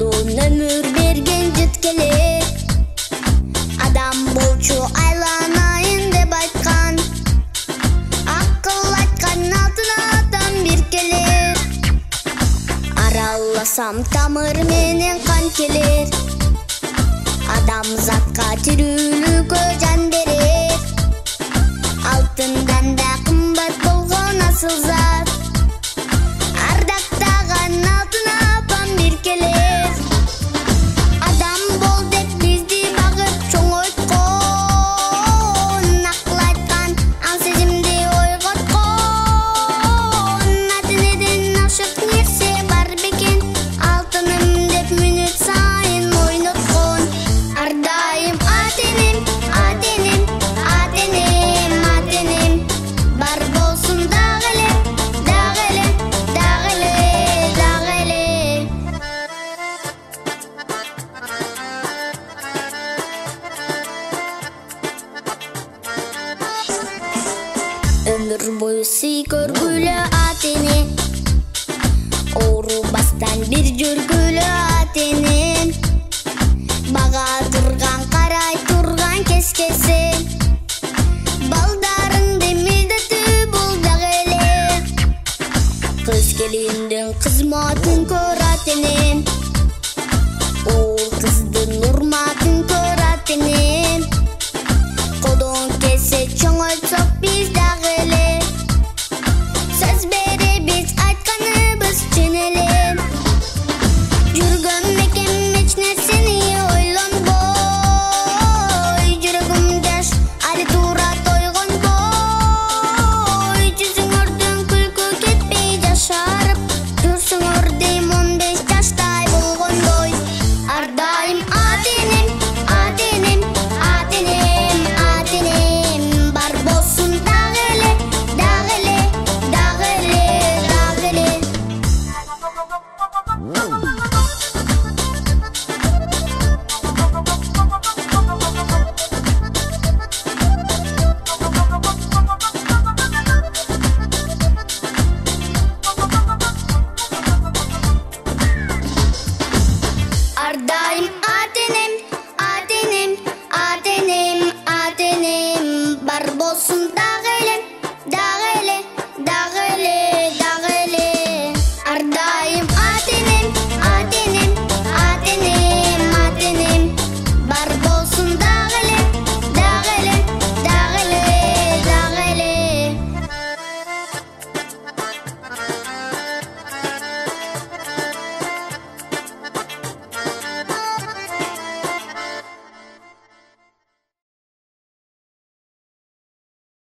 Uzun ömür bergen жеткеле. Адам болчу айланайын деп айткан. Акыл айткан алтын адам бир келер. Араласам тамыр менен кан келер. Адам затка тирүүлүккө жан берер. Алтындан да кымбат болгон асыл зат. Ардактаган алтын апам бир келер. Адам бол деп бизди багып чоңойткон. Акыл айткан ал сезимди ойготкон. Адинеден ашык нерсе бар бекен. Алтыным деп мүнөт сайын ойноткон. Ардайым атенем, атенем, атенем, атенем. Бар болсун дагы эле, дагы эле, дагы эле, дагы эле. Ömür boyu сый көргүлө атене. Оорубастан бир жүргүлө атене. Бага турган, карай турган кескесе. Балдарыңды милдетүү бул дагы эле. Кыз келиндин кызматын көр атене. Ол кыздын урматын көр атене.